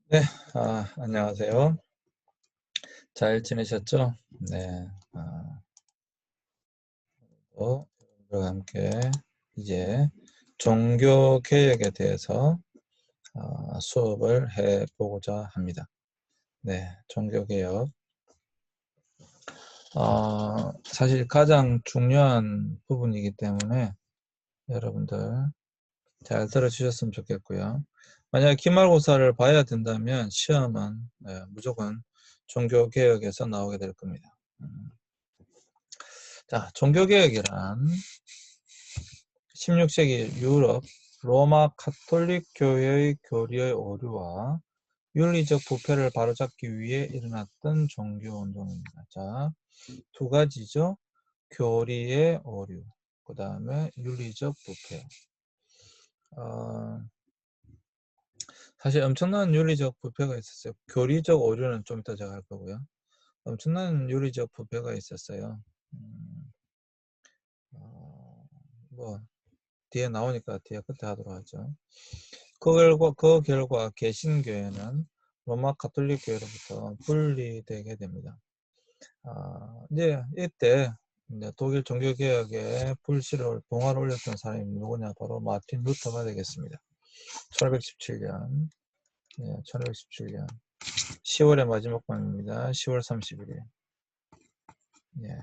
네. 안녕하세요. 잘 지내셨죠? 네. 여러분들과 함께 이제 종교 개혁에 대해서 수업을 해 보고자 합니다. 네. 종교 개혁. 사실 가장 중요한 부분이기 때문에 여러분들 잘 들어 주셨으면 좋겠고요. 만약에 기말고사를 봐야 된다면 시험은 무조건 종교 개혁에서 나오게 될 겁니다. 자, 종교개혁이란 16세기 유럽 로마 가톨릭 교회의 교리의 오류와 윤리적 부패를 바로잡기 위해 일어났던 종교운동입니다. 자, 두 가지죠. 교리의 오류, 그 다음에 윤리적 부패. 어, 사실 엄청난 윤리적 부패가 있었어요. 교리적 오류는 좀 이따 제가 할 거고요. 엄청난 윤리적 부패가 있었어요. 뭐 뒤에 나오니까 뒤에 끝에 하도록 하죠. 그 결과 개신교회는 로마 가톨릭 교회로부터 분리되게 됩니다. 이제 이때 이제 독일 종교개혁에 불씨를 봉화를 올렸던 사람이 누구냐? 바로 마틴 루터가 되겠습니다. 1517년, 1517년 10월의 마지막 밤입니다. 10월 31일. 예.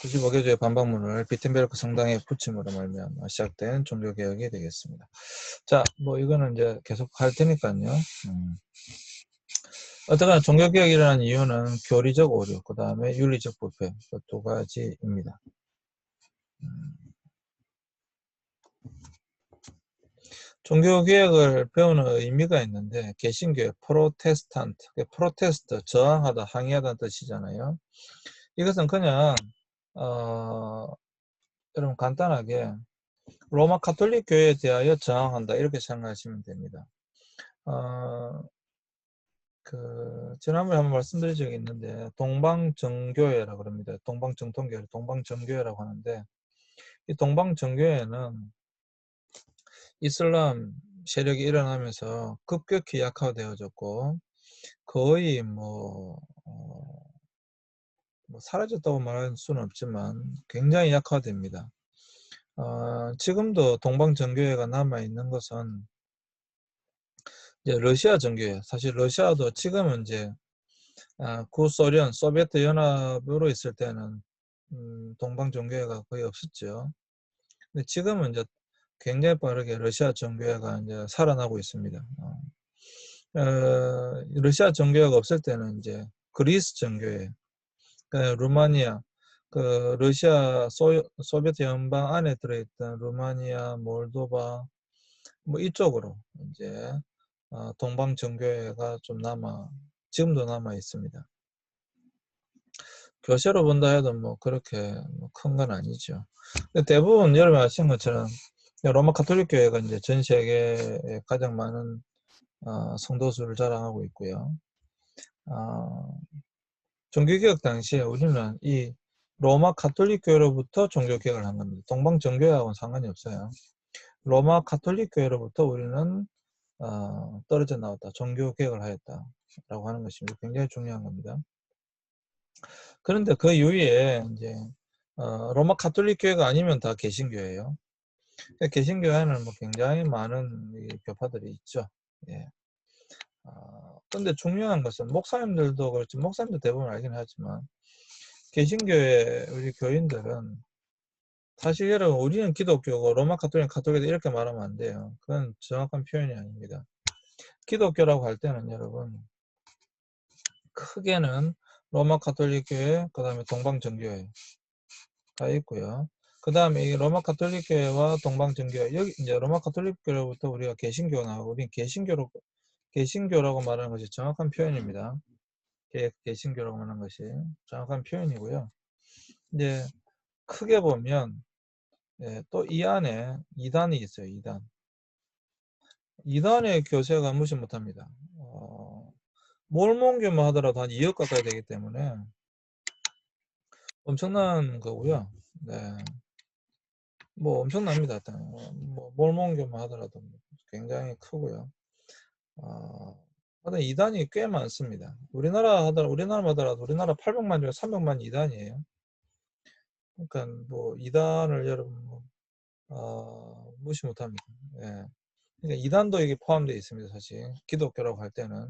95개조의 반박문을 비텐베르크 성당에 붙임으로 말미암아 시작된 종교개혁이 되겠습니다. 자, 뭐 이거는 이제 계속 할 테니까요. 어쨌거나 종교개혁이 일어난 이유는 교리적 오류, 그 다음에 윤리적 부패, 그 두 가지입니다. 종교개혁을 배우는 의미가 있는데 개신교회 프로테스탄트, 프로테스트, 저항하다, 항의하다는 뜻이잖아요. 이것은 그냥 여러분 간단하게 로마 가톨릭 교회에 대하여 저항한다 이렇게 생각하시면 됩니다. 지난번에 한번 말씀드린 적이 있는데 동방정교회라고 그럽니다. 동방정통교회, 동방정교회라고 하는데 이 동방정교회는 이슬람 세력이 일어나면서 급격히 약화되어졌고 거의 뭐 사라졌다고 말할 수는 없지만 굉장히 약화됩니다. 지금도 동방정교회가 남아있는 것은 이제 러시아 정교회, 사실 러시아도 지금은 이제 구소련, 소비에트 연합으로 있을 때는 동방 정교회가 거의 없었죠. 근데 지금은 이제 굉장히 빠르게 러시아 정교회가 이제 살아나고 있습니다. 러시아 정교회가 없을 때는 이제 그리스 정교회, 루마니아, 그 러시아 소비에트 연방 안에 들어있던 루마니아, 몰도바 뭐 이쪽으로 이제 동방 정교회가 좀 지금도 남아 있습니다. 교세로 본다 해도 뭐 그렇게 큰 건 아니죠. 대부분 여러분 아시는 것처럼 로마 가톨릭 교회가 이제 전 세계에 가장 많은 성도수를 자랑하고 있고요. 종교개혁 당시에 우리는 이 로마 가톨릭 교회로부터 종교개혁을 한 겁니다. 동방 정교회하고는 상관이 없어요. 로마 가톨릭 교회로부터 우리는 떨어져 나왔다, 종교개혁을 하였다라고 하는 것입니다. 굉장히 중요한 겁니다. 그런데 그 이후에 이제 로마 가톨릭 교회가 아니면 다 개신교예요. 개신교회는 뭐 굉장히 많은 교파들이 있죠. 예. 근데 중요한 것은 목사님들도 그렇지, 목사님도 대부분 알긴 하지만 개신교회 우리 교인들은 사실 여러분 우리는 기독교고 로마 가톨릭이다 이렇게 말하면 안 돼요. 그건 정확한 표현이 아닙니다. 기독교라고 할 때는 여러분 크게는 로마 가톨릭 교회, 그 다음에 동방정교회 가 있고요. 그 다음에 이 로마 가톨릭 교회와 동방정교회, 여기 이제 로마 가톨릭 교회로부터 우리가 개신교가 나오고, 우리는 개신교라고 말하는 것이 정확한 표현입니다. 개신교라고 말하는 것이 정확한 표현이고요. 이제 크게 보면 또 이 안에 이단이 있어요. 이단의 교세가 무시 못합니다. 몰몬교만 하더라도 한 2억 가까이 되기 때문에 엄청난 거고요. 네. 뭐 엄청납니다. 뭐 몰몬교만 하더라도 굉장히 크고요. 하여튼 이단이 꽤 많습니다. 우리나라만 하더라도 우리나라 800만 중에 300만 이단이에요. 그러니까 뭐 이단을 여러분 무시 못합니다. 예. 그러니까 이단도 이게 포함되어 있습니다. 사실 기독교라고 할 때는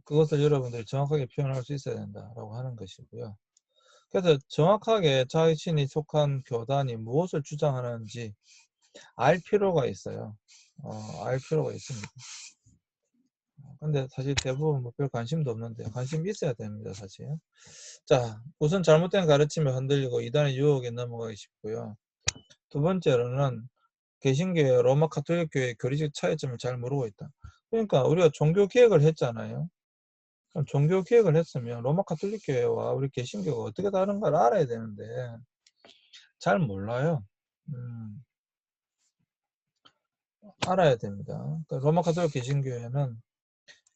그것을 여러분들이 정확하게 표현할 수 있어야 된다라고 하는 것이고요. 그래서 정확하게 자신이 속한 교단이 무엇을 주장하는지 알 필요가 있어요. 알 필요가 있습니다. 근데 사실 대부분 뭐 별 관심도 없는데 관심이 있어야 됩니다. 사실. 자, 우선 잘못된 가르침에 흔들리고 이단의 유혹에 넘어가기 쉽고요. 두 번째로는 개신교회, 로마 가톨릭 교회의 교리적 차이점을 잘 모르고 있다. 그러니까 우리가 종교 개혁을 했잖아요. 그럼 종교 개혁을 했으면 로마 가톨릭 교회와 우리 개신교가 어떻게 다른가를 알아야 되는데 잘 몰라요. 알아야 됩니다. 그러니까 로마 가톨릭 개신교회는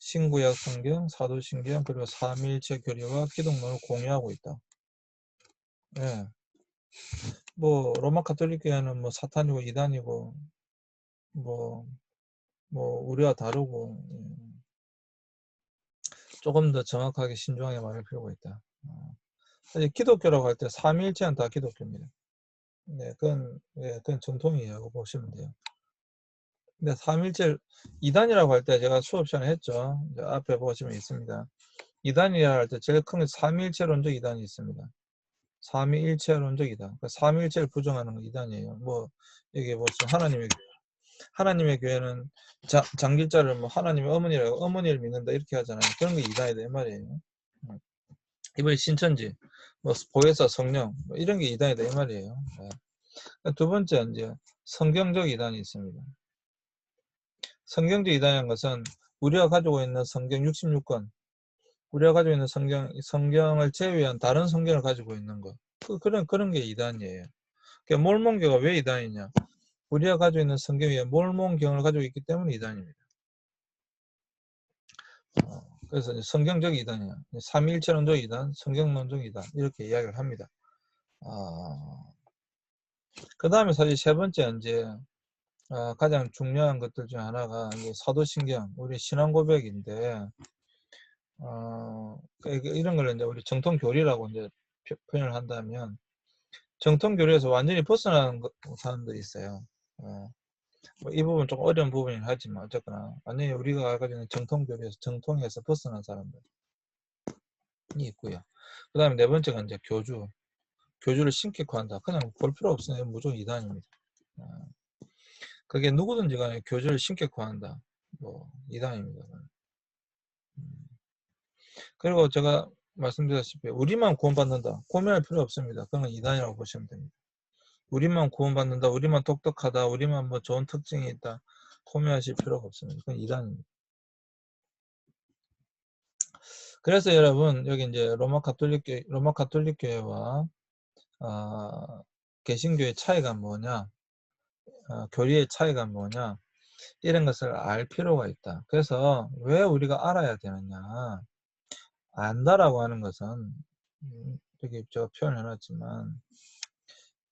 신구약 성경, 사도신경, 그리고 삼위일체 교리와 기독론을 공유하고 있다. 예. 뭐 로마 가톨릭 교회는 뭐 사탄이고 이단이고 뭐 우리와 다르고 조금 더 정확하게 신중하게 말할 필요가 있다. 사실 기독교라고 할 때 삼위일체는 다 기독교입니다. 네, 그건 정통이에요. 그거 보시면 돼요. 근데 삼위일체 이단이라고 할 때 제가 수업 시간에 했죠. 이제 앞에 보시면 있습니다. 이단이라 할 때 제일 큰 게 삼위일체론적 이단이 있습니다. 삼위일체론적 이단. 그러니까 삼위일체를 부정하는 건 이단이에요. 뭐 여기 보시면 하나님의 교회는 장길자를 뭐 하나님의 어머니라고 어머니를 믿는다 이렇게 하잖아요. 그런 게 이단이다 이 말이에요. 이번에 신천지, 뭐 보혜사, 성령 뭐 이런 게 이단이다 이 말이에요. 네. 두 번째 이제 성경적 이단이 있습니다. 성경적 이단이라는 것은 우리가 가지고 있는 성경 66권, 우리가 가지고 있는 성경을 제외한 다른 성경을 가지고 있는 것, 그런 게 이단이에요. 그러니까 몰몬교가 왜 이단이냐? 우리가 가지고 있는 성경 위에 몰몬경을 가지고 있기 때문에 이단입니다. 그래서 성경적 이단이야. 삼위일체론적 이단, 성경론적 이단 이렇게 이야기를 합니다. 그 다음에 사실 세 번째 이제 가장 중요한 것들 중 하나가 이제 사도신경, 우리 신앙 고백인데 이런 걸 이제 우리 정통교리라고 이제 표현을 한다면 정통교리에서 완전히 벗어나는 사람들이 있어요. 뭐이 부분 좀 어려운 부분이긴 하지만 어쨌거나 완전히 우리가 가지고 있는 정통교리에서 정통에서 벗어난 사람들이 있고요. 그 다음에 네 번째가 이제 교주를 신격화한다. 그냥 볼 필요 없으면 무조건 이단입니다. 그게 누구든지 간에 교주를 신격화한다. 뭐 이단입니다. 그리고 제가 말씀드렸다시피 우리만 구원받는다. 고민할 필요 없습니다. 그건 이단이라고 보시면 됩니다. 우리만 구원받는다. 우리만 똑똑하다. 우리만 뭐 좋은 특징이 있다. 고민하실 필요가 없습니다. 그건 이단입니다. 그래서 여러분 여기 이제 로마 가톨릭 교회와 개신교의 차이가 뭐냐, 교리의 차이가 뭐냐 이런 것을 알 필요가 있다. 그래서 왜 우리가 알아야 되느냐? 안다라고 하는 것은 여기 제가 표현해 놨지만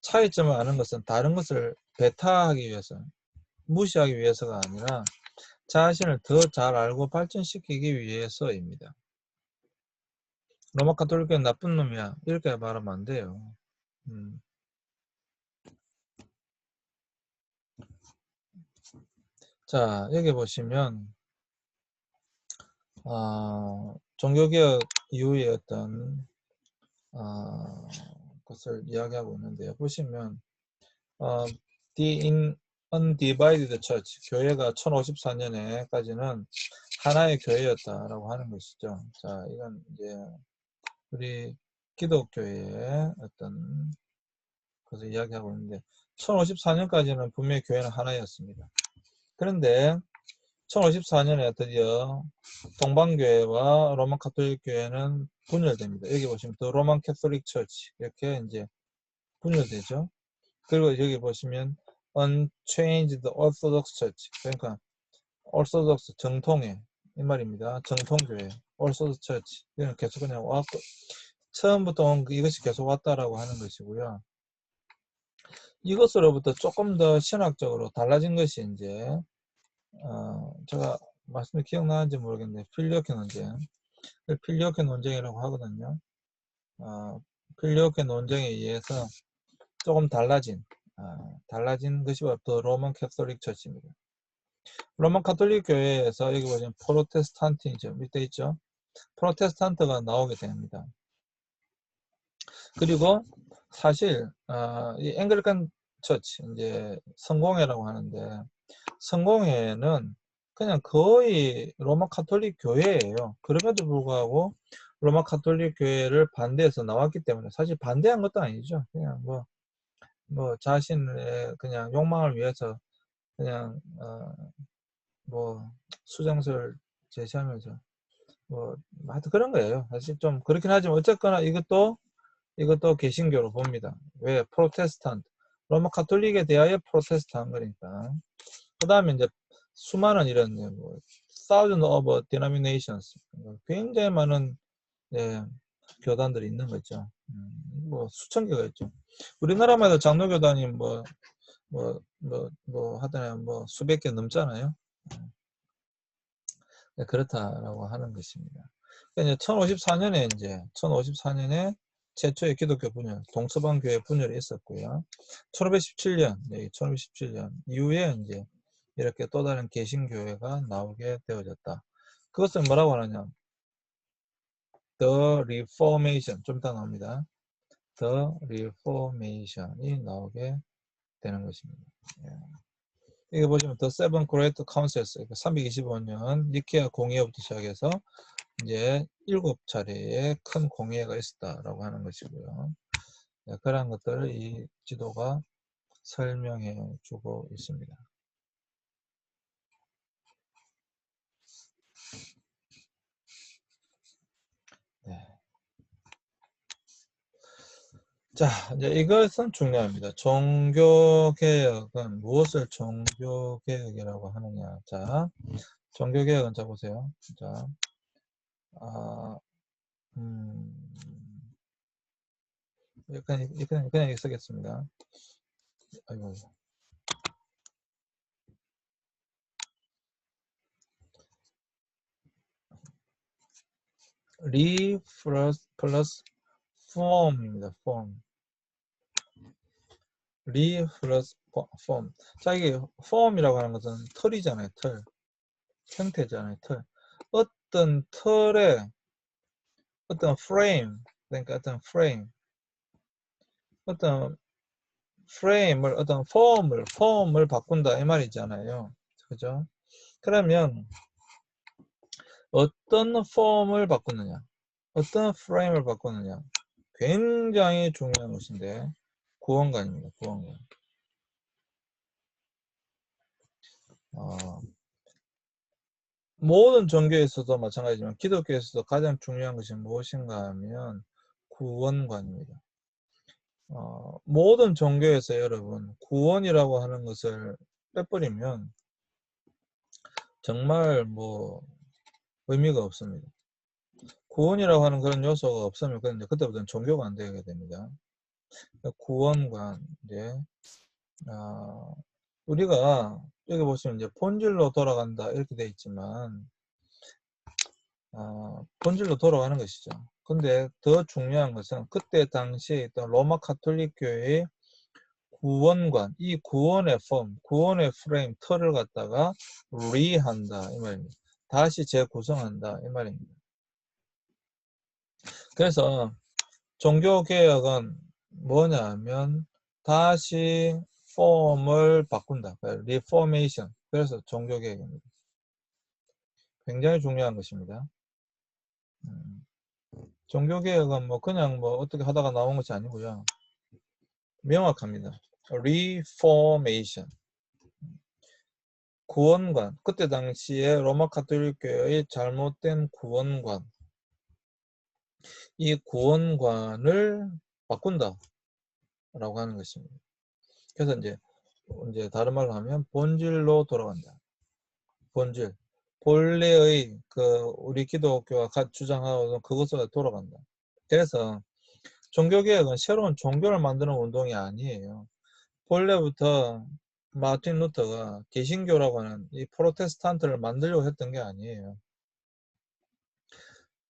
차이점을 아는 것은 다른 것을 배타하기 위해서 무시하기 위해서가 아니라 자신을 더 잘 알고 발전시키기 위해서입니다. 로마 가톨릭교는 나쁜 놈이야 이렇게 말하면 안 돼요. 자 여기 보시면 종교개혁 이후의 어떤 것을 이야기하고 있는데요. 보시면 The Undivided Church, 교회가 1054년에까지는 하나의 교회였다라고 하는 것이죠. 자, 이건 이제 우리 기독교의 어떤 것을 이야기하고 있는데 1054년까지는 분명히 교회는 하나였습니다. 그런데 1054년에 드디어 동방교회와 로만 가톨릭 교회는 분열됩니다. 여기 보시면 더 로만 캐톨릭 처치 이렇게 이제 분열되죠. 그리고 여기 보시면 Unchanged Orthodox Church, 그러니까 orthodox 정통회 이 말입니다. 정통교회 Orthodox Church 이건 계속 그냥 왔고 처음부터 이것이 계속 왔다라고 하는 것이고요. 이것으로부터 조금 더 신학적으로 달라진 것이 이제 제가 말씀이 기억나는지 모르겠는데 필리오케 논쟁, 필리오케 논쟁이라고 하거든요. 필리오케 논쟁에 의해서 조금 달라진 것이 더 로만 캐톨릭 처치입니다. 로만 카톨릭 교회에서 여기 보시면 프로테스탄티즘 밑에 있죠. 프로테스탄트가 나오게 됩니다. 그리고 사실 이 앵글리칸 처치 이제 성공회라고 하는데 성공회는 그냥 거의 로마 카톨릭 교회예요. 그럼에도 불구하고 로마 카톨릭 교회를 반대해서 나왔기 때문에 사실 반대한 것도 아니죠. 그냥 뭐 자신의 그냥 욕망을 위해서 그냥 뭐 수장설 제시하면서 뭐 하여튼 그런 거예요. 사실 좀 그렇긴 하지만 어쨌거나 이것도 개신교로 봅니다. 왜? 프로테스탄트. 로마 카톨릭에 대하여 프로테스탄트 거니까. 그 다음에 이제 수많은 이런 뭐 thousand of denominations 굉장히 많은 교단들이 있는 거죠. 뭐 수천 개가 있죠. 우리나라만 해도 장로교단이 하더라도 뭐 수백 개 넘잖아요. 그렇다라고 하는 것입니다. 그러니까 1054년에 최초의 기독교 분열, 동서방 교회 분열이 있었고요. 1517년 이후에 이제 이렇게 또 다른 개신교회가 나오게 되어졌다. 그것을 뭐라고 하느냐? The Reformation 좀 이따 나옵니다. The Reformation이 나오게 되는 것입니다. 이거 보시면 The Seven Great Councils 325년 니케아 공의회부터 시작해서 이제 7차례의 큰 공의회가 있었다라고 하는 것이고요. 그런 것들을 이 지도가 설명해 주고 있습니다. 네. 자, 이제 이것은 중요합니다. 종교개혁은 무엇을 종교개혁이라고 하느냐. 자, 종교개혁은 자 보세요. 자, 그냥 쓰겠습니다. 아이고. 리 플러스 폼입니다. 폼. 리 플러스 폼. 자, 이게 폼이라고 하는 것은 틀이잖아요. 틀. 형태잖아요. 틀. 어떤 틀에 어떤 프레임, 그러니까 어떤 프레임을 어떤 폼을 바꾼다 이 말이잖아요. 그죠? 그러면 어떤 폼을 바꾸느냐, 어떤 프레임을 바꾸느냐, 굉장히 중요한 것인데 구원관입니다. 구원관. 모든 종교에서도 마찬가지지만 기독교에서도 가장 중요한 것이 무엇인가 하면 구원관입니다. 모든 종교에서 여러분 구원이라고 하는 것을 빼버리면 정말 뭐 의미가 없습니다. 구원이라고 하는 그런 요소가 없으면 그때부터는 종교가 안 되게 됩니다. 구원관 이제 우리가 여기 보시면 이제 본질로 돌아간다 이렇게 되어 있지만 본질로 돌아가는 것이죠. 근데 더 중요한 것은 그때 당시에 있던 로마 카톨릭 교회의 구원관, 이 구원의 폼, 구원의 프레임, 틀을 갖다가 리한다 이 말입니다. 다시 재구성한다 이 말입니다. 그래서 종교개혁은 뭐냐면 다시 폼을 바꾼다. 리포메이션. 그래서 종교개혁입니다. 굉장히 중요한 것입니다. 종교개혁은 뭐 그냥 뭐 어떻게 하다가 나온 것이 아니고요. 명확합니다. Reformation. 구원관. 그때 당시에 로마 카톨릭 교회의 잘못된 구원관. 이 구원관을 바꾼다. 라고 하는 것입니다. 그래서 이제 다른 말로 하면 본질로 돌아간다. 본질. 본래의 우리 기독교가 주장하고 그것으로 돌아간다. 그래서 종교개혁은 새로운 종교를 만드는 운동이 아니에요. 본래부터 마틴 루터가 개신교라고 하는 이 프로테스탄트를 만들려고 했던 게 아니에요.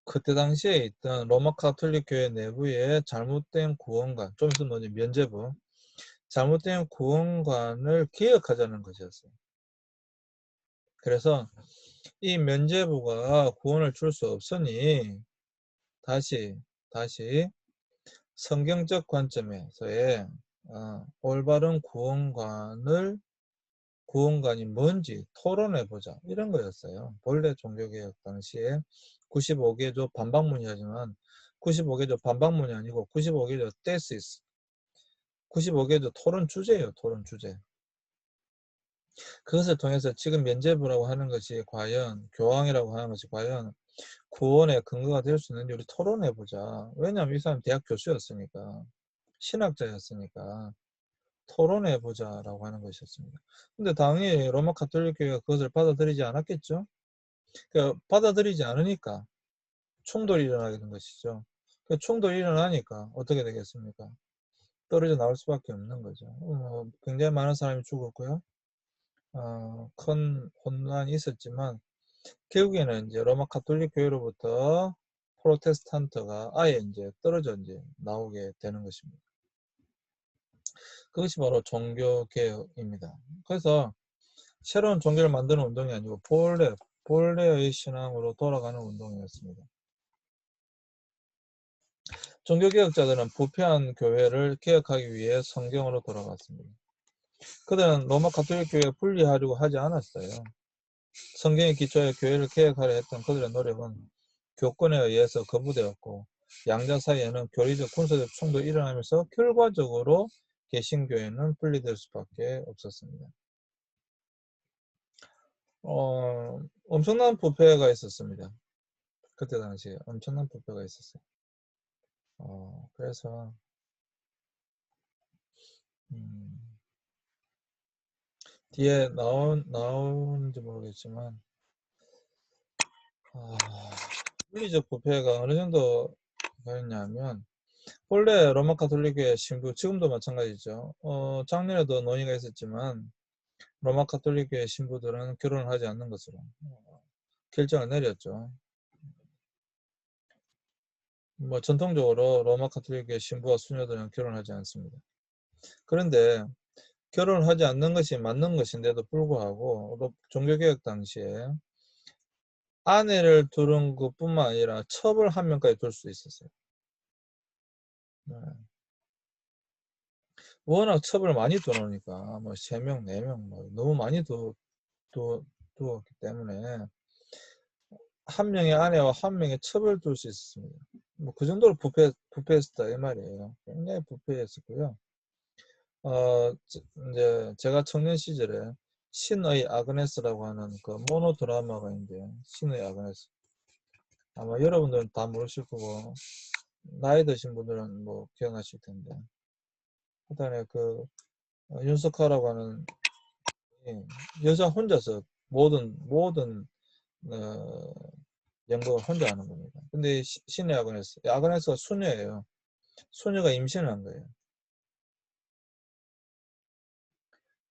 그때 당시에 있던 로마 가톨릭 교회 내부에 잘못된 구원관, 좀 있으면 뭐지, 면죄부, 잘못된 구원관을 개혁하자는 것이었어요. 그래서 이 면죄부가 구원을 줄 수 없으니 다시 성경적 관점에서의 올바른 구원관이 뭔지 토론해보자, 이런 거였어요. 본래 종교개혁 당시에 95개조 반박문이하지만 95개조 반박문이 아니고 95개조 테시스, 95개조 토론 주제예요. 토론 주제. 그것을 통해서 지금 면죄부라고 하는 것이 과연, 교황이라고 하는 것이 과연 구원의 근거가 될 수 있는지 우리 토론해보자. 왜냐하면 이 사람 대학 교수였으니까, 신학자였으니까 토론해보자라고 하는 것이었습니다. 근데 당연히 로마 가톨릭 교회가 그것을 받아들이지 않았겠죠. 그러니까 받아들이지 않으니까 충돌이 일어나게 된 것이죠. 그 충돌이 일어나니까 어떻게 되겠습니까? 떨어져 나올 수밖에 없는 거죠. 굉장히 많은 사람이 죽었고요. 큰 혼란이 있었지만 결국에는 이제 로마 가톨릭 교회로부터 프로테스탄트가 아예 이제 떨어져 이제 나오게 되는 것입니다. 그것이 바로 종교 개혁입니다. 그래서 새로운 종교를 만드는 운동이 아니고 본래의 신앙으로 돌아가는 운동이었습니다. 종교개혁자들은 부패한 교회를 개혁하기 위해 성경으로 돌아갔습니다. 그들은 로마 가톨릭 교회에 분리하려고 하지 않았어요. 성경의 기초에 교회를 개혁하려 했던 그들의 노력은 교권에 의해서 거부되었고 양자 사이에는 교리적 군사적 충돌이 일어나면서 결과적으로 개신교회는 분리될 수밖에 없었습니다. 엄청난 부패가 있었습니다. 그때 당시에 엄청난 부패가 있었어요. 그래서 뒤에 나오는지 모르겠지만 물리적 부패가 어느 정도가 있냐면 본래 로마 가톨릭의 신부, 지금도 마찬가지죠. 작년에도 논의가 있었지만 로마 가톨릭의 신부들은 결혼을 하지 않는 것으로 결정을 내렸죠. 뭐 전통적으로 로마 가톨릭의 신부와 수녀들은 결혼하지 않습니다. 그런데 결혼을 하지 않는 것이 맞는 것인데도 불구하고 종교개혁 당시에 아내를 두는 것뿐만 아니라 첩을 한 명까지 둘 수 있었어요. 네. 워낙 첩을 많이 두놓으니까 뭐 3명, 4명 뭐 너무 많이 두었기 때문에 한 명의 아내와 한 명의 첩을 둘 수 있었습니다. 뭐 그 정도로 부패했다 이 말이에요. 굉장히 부패했었고요. 이제 제가 청년 시절에 신의 아그네스라고 하는 그 모노 드라마가 있는데, 신의 아그네스. 아마 여러분들은 다 모르실 거고 나이 드신 분들은 뭐 기억나실 텐데, 그다음에 그 윤석하라고 하는 여자 혼자서 모든 연극을 혼자 하는 겁니다. 근데 신의 아그네스가 수녀예요. 수녀가 임신을 한 거예요.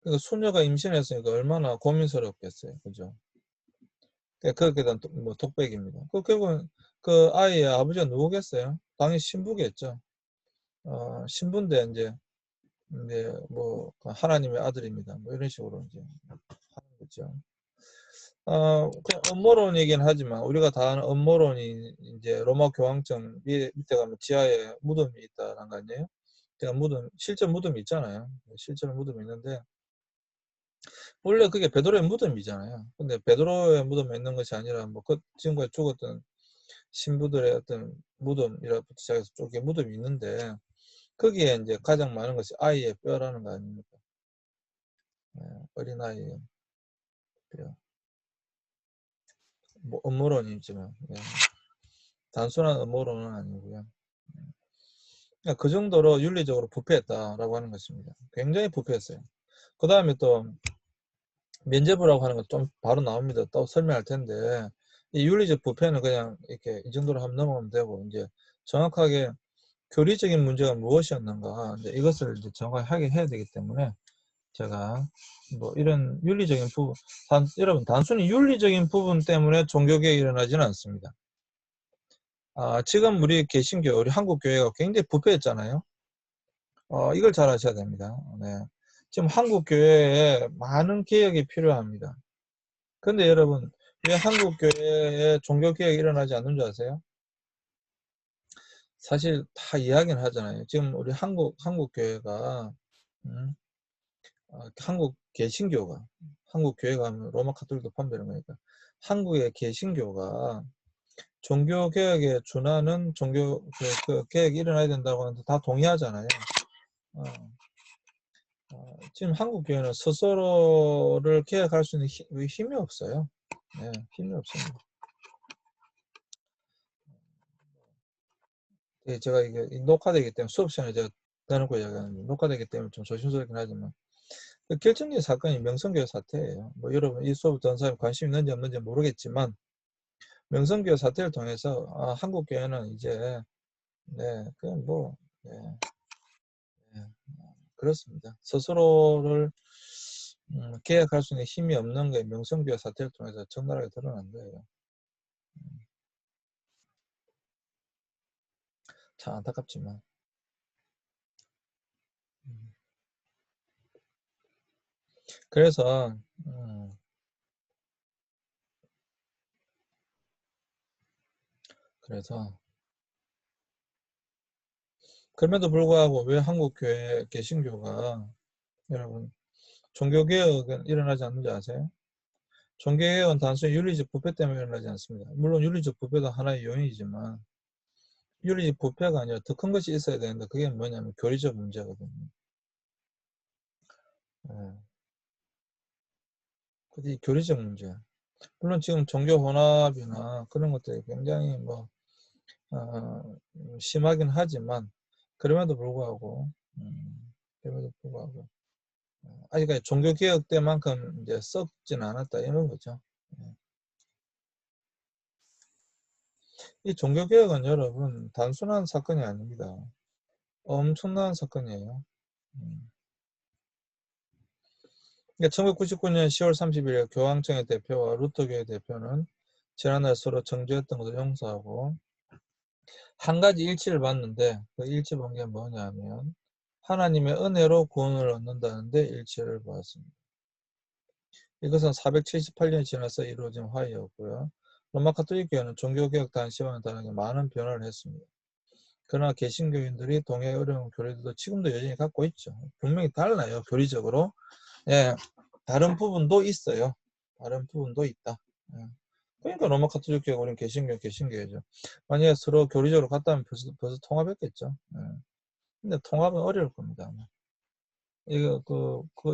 그러니까 수녀가 임신했으니까 얼마나 고민스럽겠어요. 그죠? 그렇게 된 뭐 독백입니다. 결국은 그 아이의 아버지가 누구겠어요? 당연히 신부겠죠. 신부인데 이제 뭐 하나님의 아들입니다. 뭐 이런 식으로 이제 하는 거죠. 그냥 음모론이긴 하지만 우리가 다 아는 음모론이 이제 로마 교황청 밑에 가면 지하에 무덤이 있다는 거 아니에요? 제가 실제 무덤이 있잖아요. 실제로 무덤이 있는데 원래 그게 베드로의 무덤이잖아요. 근데 베드로의 무덤에 있는 것이 아니라 뭐 그 지금까지 죽었던 신부들의 어떤 무덤이라부터 시작해서 쭉 무덤이 있는데 거기에 이제 가장 많은 것이 아이의 뼈라는 거 아닙니까? 어린아이의 뼈. 뭐 음모론이지만 단순한 음모론은 아니고요. 그러니까 그 정도로 윤리적으로 부패했다라고 하는 것입니다. 굉장히 부패했어요. 그 다음에 또 면죄부라고 하는 것 좀 바로 나옵니다. 또 설명할 텐데 이 윤리적 부패는 그냥 이렇게 이 정도로 한번 넘어가면 되고 이제 정확하게 교리적인 문제가 무엇이었는가 이제 이것을 이제 정확하게 해야 되기 때문에 제가 뭐 이런 윤리적인 부분, 여러분 단순히 윤리적인 부분 때문에 종교개혁이 일어나지는 않습니다. 지금 우리 개신교, 우리 한국교회가 굉장히 부패했잖아요. 이걸 잘 아셔야 됩니다. 네. 지금 한국교회에 많은 개혁이 필요합니다. 근데 여러분, 왜 한국교회에 종교개혁이 일어나지 않는 줄 아세요? 사실 다 이야기는 하잖아요. 지금 우리 한국교회가, 한국 개신교가, 한국교회가 하면 로마 카톨릭도 판별한 거니까, 한국의 개신교가 종교개혁에 준하는 그 개혁이 일어나야 된다고 하는데 다 동의하잖아요. 어, 지금 한국교회는 스스로를 개혁할 수 있는 힘이 없어요. 네, 힘이 없습니다. 제가 이게 녹화되기 때문에 수업 시간에 제가 대놓고 이야기하는데 녹화되기 때문에 좀 조심스럽긴 하지만 그 결정적인 사건이 명성교회 사태예요. 뭐 여러분 이 수업을 듣는 사람이 관심 있는지 없는지 모르겠지만 명성교회 사태를 통해서 한국교회는 이제 네, 그냥 뭐 네, 네, 그렇습니다. 스스로를 개혁할 수 있는 힘이 없는 게 명성교회 사태를 통해서 적나라하게 드러난 거예요. 참 안타깝지만. 그래서 그럼에도 불구하고 왜 한국교회 개신교가 여러분 종교개혁은 일어나지 않는지 아세요? 종교개혁은 단순히 윤리적 부패 때문에 일어나지 않습니다. 물론 윤리적 부패도 하나의 요인이지만 윤리적 부패가 아니라 더 큰 것이 있어야 되는데 그게 뭐냐면 교리적 문제거든요. 네. 그게 교리적 문제. 물론 지금 종교 혼합이나 그런 것들이 굉장히 뭐 심하긴 하지만 그럼에도 불구하고 그럼에도 불구하고 아직까지 종교 개혁 때만큼 이제 썩지는 않았다 이런 거죠. 이 종교 개혁은 여러분 단순한 사건이 아닙니다. 엄청난 사건이에요. 그러니까 1999년 10월 30일 교황청의 대표와 루터교회 대표는 지난날 서로 정죄했던 것을 용서하고 한 가지 일치를 봤는데 그 일치 본 게 뭐냐면 하나님의 은혜로 구원을 얻는다는데 일치를 보았습니다. 이것은 478년이 지나서 이루어진 화해였고요. 로마 카톨릭교회는 종교개혁 당시와는 다르게 많은 변화를 했습니다. 그러나 개신교인들이 동의하기 어려운 교리들도 지금도 여전히 갖고 있죠. 분명히 달라요. 교리적으로. 예, 다른 부분도 있어요. 다른 부분도 있다. 예. 그러니까 로마 카톨릭교회가 우리는 개신교회죠. 만약에 서로 교리적으로 같다면 벌써 통합했겠죠. 예. 근데 통합은 어려울 겁니다. 이거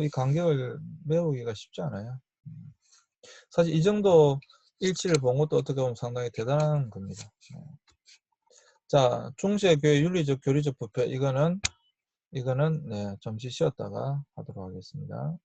이 간격을 메우기가 쉽지 않아요. 사실 이 정도 일치를 본 것도 어떻게 보면 상당히 대단한 겁니다. 자, 중세교회 윤리적 교리적 부패 이거는 네, 잠시 쉬었다가 하도록 하겠습니다.